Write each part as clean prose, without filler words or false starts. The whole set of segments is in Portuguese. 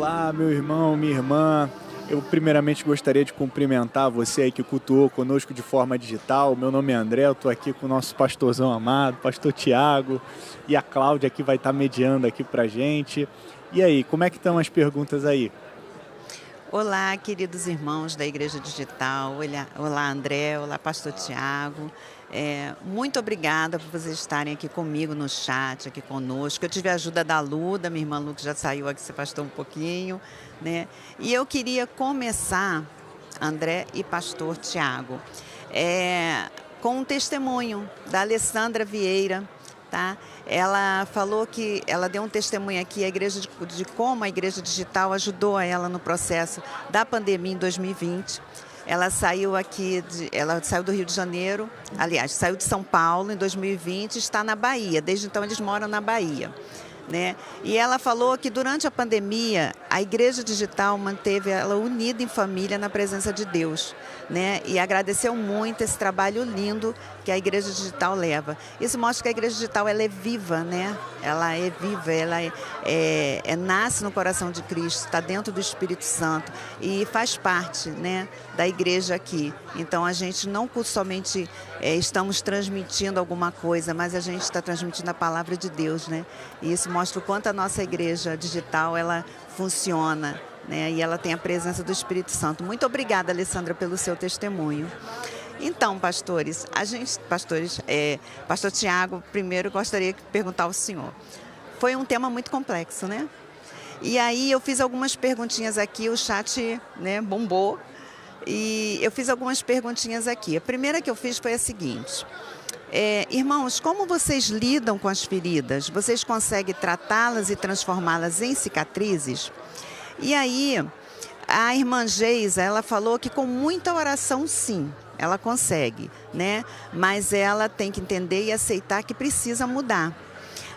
Olá, meu irmão, minha irmã. Eu primeiramente gostaria de cumprimentar você aí que cultuou conosco de forma digital. Meu nome é André, eu estou aqui com o nosso pastorzão amado, pastor Tiago, e a Cláudia que vai estar mediando aqui pra gente. E aí, como é que estão as perguntas aí? Olá, queridos irmãos da Igreja Digital. Olá, André. Olá, pastor Tiago. Muito obrigada por vocês estarem aqui comigo no chat, aqui conosco. Eu tive a ajuda da Lu, da minha irmã Lu, que já saiu aqui, se afastou um pouquinho, né? E eu queria começar, André e pastor Tiago, com um testemunho da Alessandra Vieira. Tá? Ela falou que ela deu um testemunho aqui de como a Igreja Digital ajudou ela no processo da pandemia em 2020. Ela saiu ela saiu do Rio de Janeiro, aliás, saiu de São Paulo em 2020 e está na Bahia. Desde então eles moram na Bahia. Né? E ela falou que durante a pandemia a Igreja Digital manteve ela unida em família na presença de Deus, né? E agradeceu muito esse trabalho lindo que a Igreja Digital leva. Isso mostra que a Igreja Digital ela é viva, né? Ela é viva, ela nasce no coração de Cristo, está dentro do Espírito Santo e faz parte, né, da igreja aqui. Então a gente não somente estamos transmitindo alguma coisa, mas a gente está transmitindo a palavra de Deus, né? E isso mostra o quanto a nossa Igreja Digital ela funciona, né? E ela tem a presença do Espírito Santo. Muito obrigada, Alessandra, pelo seu testemunho. Então, pastores, pastor Tiago, primeiro gostaria de perguntar ao senhor. Foi um tema muito complexo, né? E aí eu fiz algumas perguntinhas aqui, o chat, né, bombou, e eu fiz algumas perguntinhas aqui. A primeira que eu fiz foi a seguinte: irmãos, como vocês lidam com as feridas? Vocês conseguem tratá-las e transformá-las em cicatrizes? E aí, a irmã Geisa, ela falou que com muita oração, sim, ela consegue, né? Mas ela tem que entender e aceitar que precisa mudar.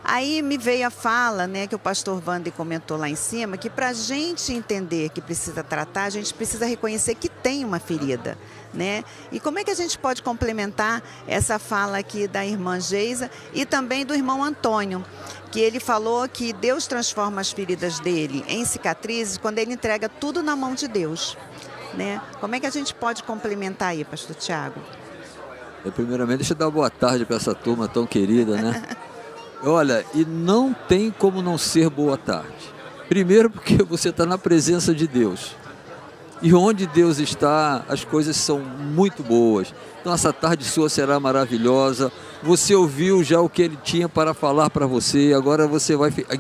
Aí me veio a fala, né, que o pastor Wander comentou lá em cima, que para a gente entender que precisa tratar, a gente precisa reconhecer que tem uma ferida, né? E como é que a gente pode complementar essa fala aqui da irmã Geisa e também do irmão Antônio, que ele falou que Deus transforma as feridas dele em cicatrizes quando ele entrega tudo na mão de Deus, né? Como é que a gente pode complementar aí, pastor Tiago? Primeiramente, deixa eu dar uma boa tarde para essa turma tão querida, né? Olha, e não tem como não ser boa tarde. Primeiro porque você está na presença de Deus. E onde Deus está, as coisas são muito boas. Então essa tarde sua será maravilhosa. Você ouviu já o que Ele tinha para falar para você. Agora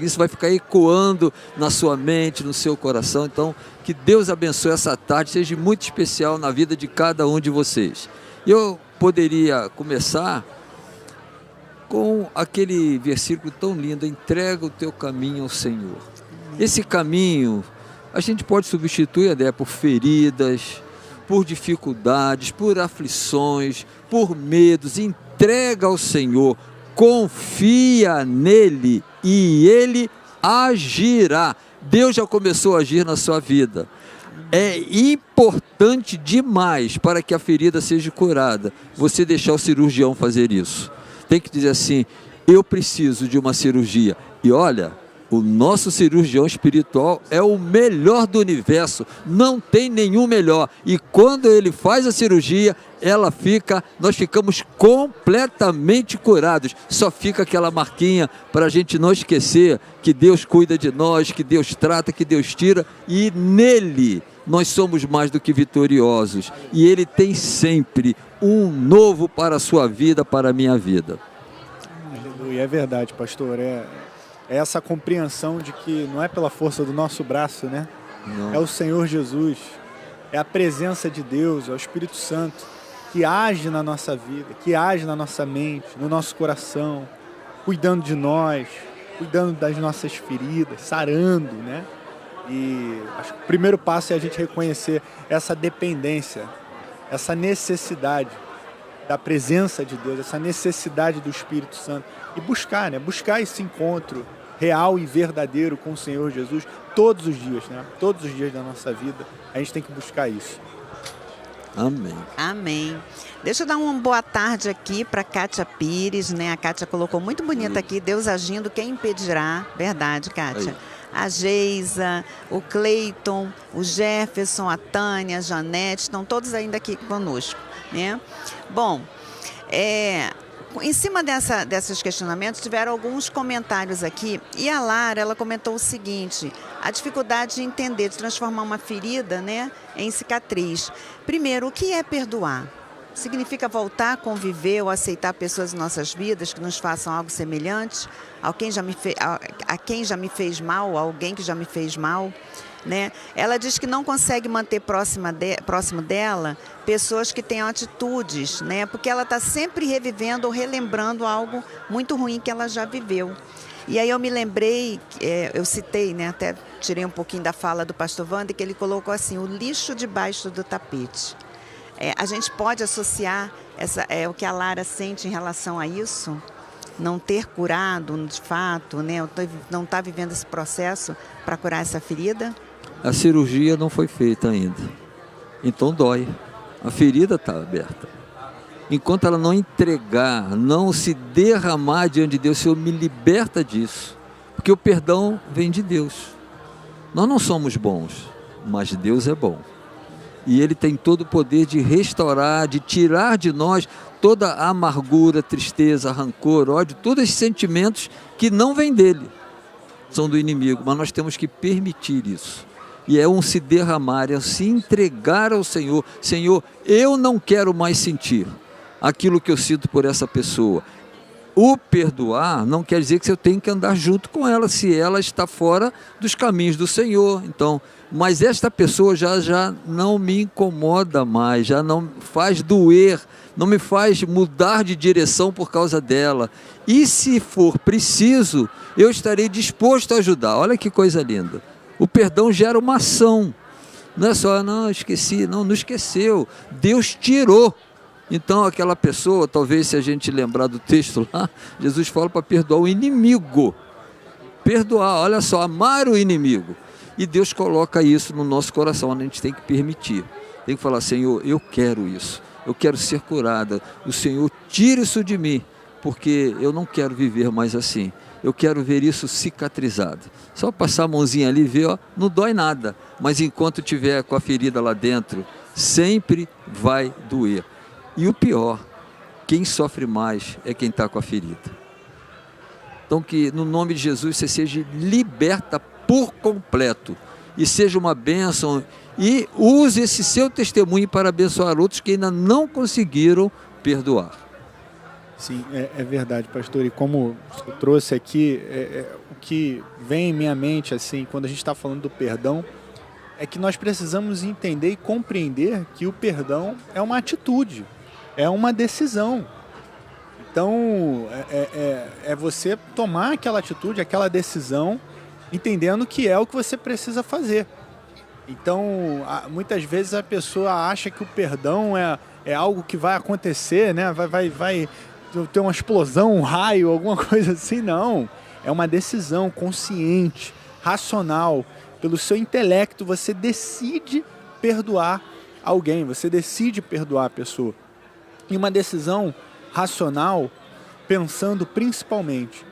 isso vai ficar ecoando na sua mente, no seu coração. Então que Deus abençoe essa tarde, seja muito especial na vida de cada um de vocês. E eu poderia começar com aquele versículo tão lindo: entrega o teu caminho ao Senhor. Esse caminho a gente pode substituir, André, por feridas, por dificuldades, por aflições, por medos. Entrega ao Senhor, confia nele e Ele agirá. Deus já começou a agir na sua vida. É importante demais para que a ferida seja curada você deixar o cirurgião fazer isso. Tem que dizer assim: eu preciso de uma cirurgia. E olha, o nosso cirurgião espiritual é o melhor do universo, não tem nenhum melhor. E quando ele faz a cirurgia, nós ficamos completamente curados. Só fica aquela marquinha para a gente não esquecer que Deus cuida de nós, que Deus trata, que Deus tira, e nele nós somos mais do que vitoriosos. E Ele tem sempre um novo para a sua vida, para a minha vida. Aleluia, é verdade, pastor. É essa compreensão de que não é pela força do nosso braço, né? Não. É o Senhor Jesus, é a presença de Deus, é o Espírito Santo que age na nossa vida, que age na nossa mente, no nosso coração, cuidando de nós, cuidando das nossas feridas, sarando, né? E acho que o primeiro passo é a gente reconhecer essa dependência, essa necessidade da presença de Deus, essa necessidade do Espírito Santo, e buscar, né? Buscar esse encontro real e verdadeiro com o Senhor Jesus todos os dias, né? Todos os dias da nossa vida a gente tem que buscar isso. Amém. Amém. Deixa eu dar uma boa tarde aqui para Kátia Pires, né? A Kátia colocou muito bonita aqui: Deus agindo, quem impedirá? Verdade, Kátia. Aí. A Geisa, o Cleiton, o Jefferson, a Tânia, a Janete, estão todos ainda aqui conosco, né? Bom, em cima desses questionamentos, tiveram alguns comentários aqui. E a Lara, ela comentou o seguinte: a dificuldade de entender, de transformar uma ferida, né, em cicatriz. Primeiro, o que é perdoar? Significa voltar a conviver ou aceitar pessoas em nossas vidas que nos façam algo semelhante a quem já me fez mal, a alguém que já me fez mal, né? Ela diz que não consegue manter próximo dela pessoas que tenham atitudes, né? Porque ela está sempre revivendo ou relembrando algo muito ruim que ela já viveu. E aí eu me lembrei, eu citei, né? Até tirei um pouquinho da fala do pastor Wander, que ele colocou assim: o lixo debaixo do tapete. A gente pode associar o que a Lara sente em relação a isso, não ter curado de fato, né? Não estar vivendo esse processo para curar essa ferida? A cirurgia não foi feita ainda, então dói. A ferida está aberta. Enquanto ela não entregar, não se derramar diante de Deus, o Senhor me liberta disso. Porque o perdão vem de Deus. Nós não somos bons, mas Deus é bom. E Ele tem todo o poder de restaurar, de tirar de nós toda a amargura, tristeza, rancor, ódio, todos esses sentimentos que não vêm dEle, são do inimigo, mas nós temos que permitir isso. E é um se derramar, é um se entregar ao Senhor. Senhor, eu não quero mais sentir aquilo que eu sinto por essa pessoa. O perdoar não quer dizer que eu tenho que andar junto com ela, se ela está fora dos caminhos do Senhor. Então, mas esta pessoa já não me incomoda mais, já não faz doer, não me faz mudar de direção por causa dela. E se for preciso, eu estarei disposto a ajudar. Olha que coisa linda. O perdão gera uma ação. Não é só, não, esqueci. Não esqueceu. Deus tirou. Então aquela pessoa, talvez se a gente lembrar do texto lá, Jesus fala para perdoar o inimigo. Perdoar, olha só, amar o inimigo. E Deus coloca isso no nosso coração, a gente tem que permitir. Tem que falar: Senhor, eu quero isso, eu quero ser curada. O Senhor tira isso de mim, porque eu não quero viver mais assim. Eu quero ver isso cicatrizado. Só passar a mãozinha ali e ver, ó, não dói nada. Mas enquanto tiver com a ferida lá dentro, sempre vai doer. E o pior, quem sofre mais é quem está com a ferida. Então que no nome de Jesus você seja liberta por completo e seja uma bênção e use esse seu testemunho para abençoar outros que ainda não conseguiram perdoar. Sim, é verdade, pastor. E como eu trouxe aqui, o que vem em minha mente, assim, quando a gente está falando do perdão, é que nós precisamos entender e compreender que o perdão é uma atitude, é uma decisão. Então, é você tomar aquela atitude, aquela decisão, entendendo que é o que você precisa fazer. Então, muitas vezes a pessoa acha que o perdão é algo que vai acontecer, né? Vai ter uma explosão, um raio, alguma coisa assim. Não, é uma decisão consciente, racional. Pelo seu intelecto, você decide perdoar alguém, você decide perdoar a pessoa. E uma decisão racional, pensando principalmente,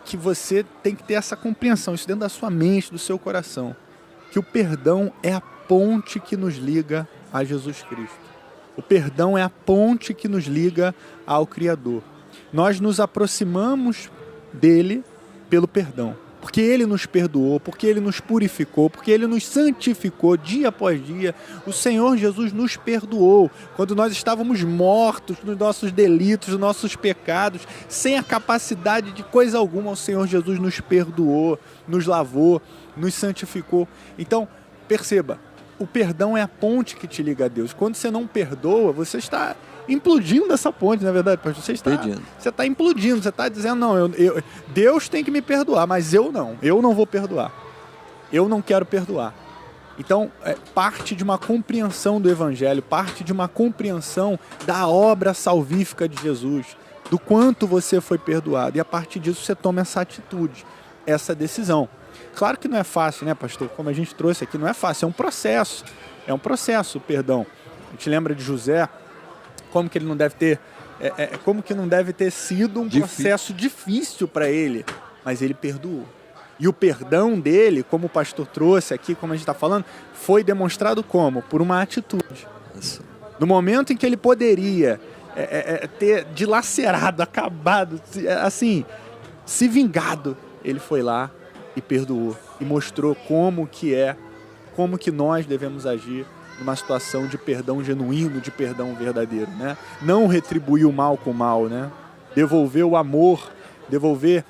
que você tem que ter essa compreensão, isso dentro da sua mente, do seu coração, que o perdão é a ponte que nos liga a Jesus Cristo. O perdão é a ponte que nos liga ao Criador. Nós nos aproximamos dele pelo perdão, porque ele nos perdoou, porque ele nos purificou, porque ele nos santificou dia após dia. O Senhor Jesus nos perdoou quando nós estávamos mortos nos nossos delitos, nos nossos pecados, sem a capacidade de coisa alguma. O Senhor Jesus nos perdoou, nos lavou, nos santificou. Então, perceba, o perdão é a ponte que te liga a Deus. Quando você não perdoa, você está implodindo essa ponte, na verdade, pastor. Você está implodindo, você está dizendo: não, Deus tem que me perdoar, mas eu não vou perdoar. Eu não quero perdoar. Então, parte de uma compreensão do Evangelho, parte de uma compreensão da obra salvífica de Jesus, do quanto você foi perdoado. E a partir disso você toma essa atitude, essa decisão. Claro que não é fácil, né, pastor? Como a gente trouxe aqui, não é fácil, é um processo. É um processo, perdão. A gente lembra de José, como que ele não deve ter, como que não deve ter sido um processo difícil para ele, mas ele perdoou. E o perdão dele, como o pastor trouxe aqui, como a gente está falando, foi demonstrado como? Por uma atitude. No momento em que ele poderia ter dilacerado, acabado, assim, se vingado, ele foi lá e perdoou. E mostrou como que nós devemos agir numa situação de perdão genuíno, de perdão verdadeiro, né? Não retribuir o mal com o mal, né? Devolver o amor, devolver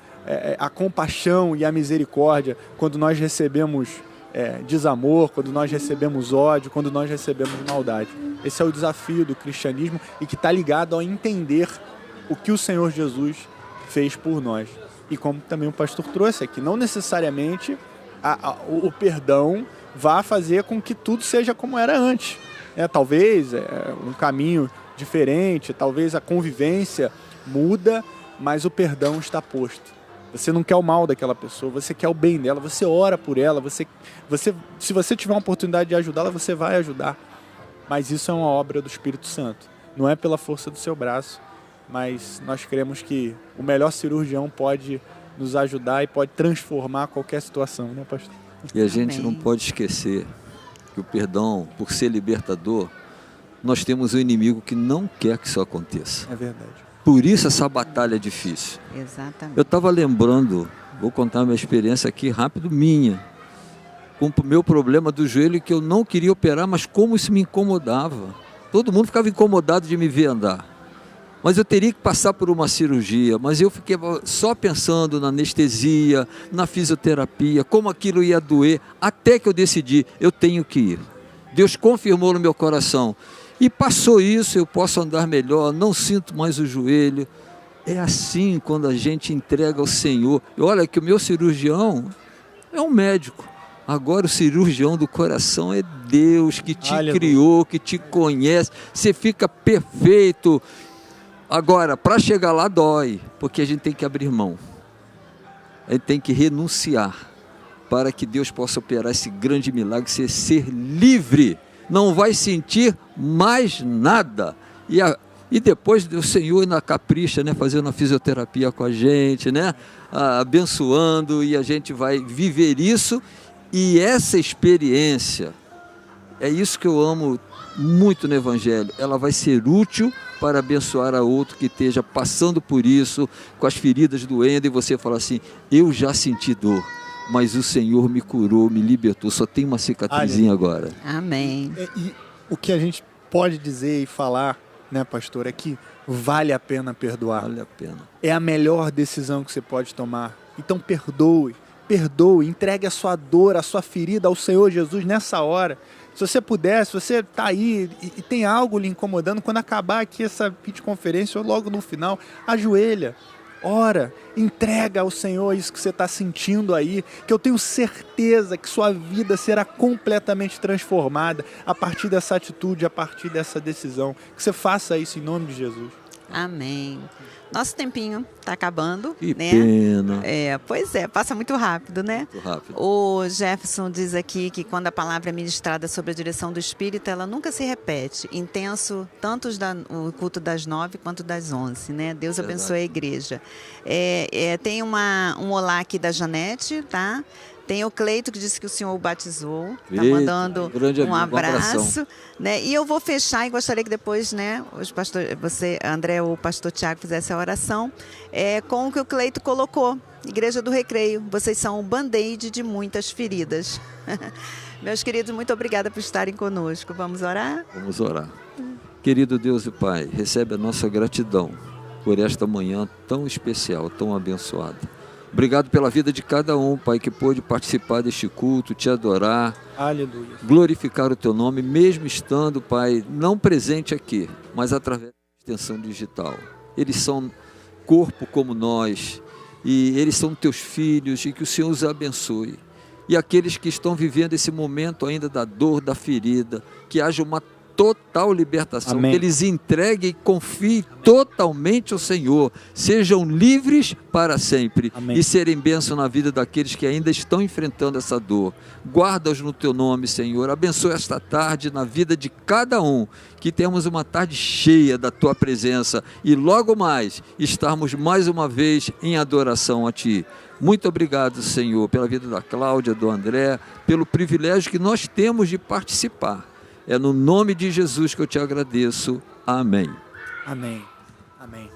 a compaixão e a misericórdia quando nós recebemos desamor, quando nós recebemos ódio, quando nós recebemos maldade. Esse é o desafio do cristianismo e que está ligado a entender o que o Senhor Jesus fez por nós. E como também o pastor trouxe aqui, não necessariamente o perdão vá fazer com que tudo seja como era antes. Talvez um caminho diferente, talvez a convivência muda, mas o perdão está posto. Você não quer o mal daquela pessoa, você quer o bem dela, você ora por ela, se você tiver uma oportunidade de ajudá-la, você vai ajudar. Mas isso é uma obra do Espírito Santo. Não é pela força do seu braço, mas nós cremos que o melhor cirurgião pode nos ajudar e pode transformar qualquer situação, né, pastor? E a gente não pode esquecer que o perdão, por ser libertador, nós temos um inimigo que não quer que isso aconteça. É verdade. Por isso essa batalha é difícil. Exatamente. Eu estava lembrando, vou contar minha experiência aqui rápido, minha, com o meu problema do joelho, que eu não queria operar, mas como isso me incomodava. Todo mundo ficava incomodado de me ver andar. Mas eu teria que passar por uma cirurgia, mas eu fiquei só pensando na anestesia, na fisioterapia, como aquilo ia doer, até que eu decidi, eu tenho que ir. Deus confirmou no meu coração. E passou isso, eu posso andar melhor, não sinto mais o joelho. É assim quando a gente entrega ao Senhor. E olha que o meu cirurgião é um médico. Agora o cirurgião do coração é Deus que te criou, que te conhece. Você fica perfeito. Agora, para chegar lá dói, porque a gente tem que abrir mão. A gente tem que renunciar para que Deus possa operar esse grande milagre, você ser livre. Não vai sentir mais nada. E depois o Senhor na capricha, né, fazendo a fisioterapia com a gente, né, abençoando, e a gente vai viver isso. E essa experiência, é isso que eu amo muito no Evangelho, ela vai ser útil para abençoar a outro que esteja passando por isso, com as feridas doendo, e você fala assim, eu já senti dor, mas o Senhor me curou, me libertou, só tem uma cicatrizinha agora. Amém. E o que a gente pode dizer e falar, né, pastor, é que vale a pena perdoar. Vale a pena. É a melhor decisão que você pode tomar. Então perdoe, entregue a sua dor, a sua ferida ao Senhor Jesus nessa hora. Se você puder, se você está aí e tem algo lhe incomodando, quando acabar aqui essa videoconferência ou logo no final, ajoelha, ora, entrega ao Senhor isso que você está sentindo aí, que eu tenho certeza que sua vida será completamente transformada a partir dessa atitude, a partir dessa decisão. Que você faça isso em nome de Jesus. Amém. Nosso tempinho está acabando, que né? Pena. Pois é, passa muito rápido, né? Muito rápido. O Jefferson diz aqui que quando a palavra é ministrada sobre a direção do Espírito, ela nunca se repete. Intenso, tanto o culto das 9 quanto das 11, né? Deus abençoe a igreja. Tem um olá aqui da Janete, tá? Tem o Cleito que disse que o senhor o batizou, está mandando um abraço, né? E eu vou fechar e gostaria que depois, né, você, André, o pastor Tiago, fizesse a oração com o que o Cleito colocou. Igreja do Recreio, vocês são o band-aid de muitas feridas. Meus queridos, muito obrigada por estarem conosco. Vamos orar? Vamos orar. Querido Deus e Pai, recebe a nossa gratidão por esta manhã tão especial, tão abençoada. Obrigado pela vida de cada um, Pai, que pôde participar deste culto, te adorar, aleluia, glorificar o Teu nome, mesmo estando, Pai, não presente aqui, mas através da extensão digital. Eles são corpo como nós, e eles são Teus filhos, e que o Senhor os abençoe. E aqueles que estão vivendo esse momento ainda da dor, da ferida, que haja uma total libertação, amém, que eles entreguem e confiem totalmente ao Senhor, sejam livres para sempre, amém, e serem bênção na vida daqueles que ainda estão enfrentando essa dor. Guarda-os no Teu nome, Senhor, abençoe esta tarde na vida de cada um, que temos uma tarde cheia da Tua presença e logo mais estarmos mais uma vez em adoração a Ti. Muito obrigado, Senhor, pela vida da Cláudia, do André, pelo privilégio que nós temos de participar. É no nome de Jesus que eu te agradeço. Amém. Amém. Amém.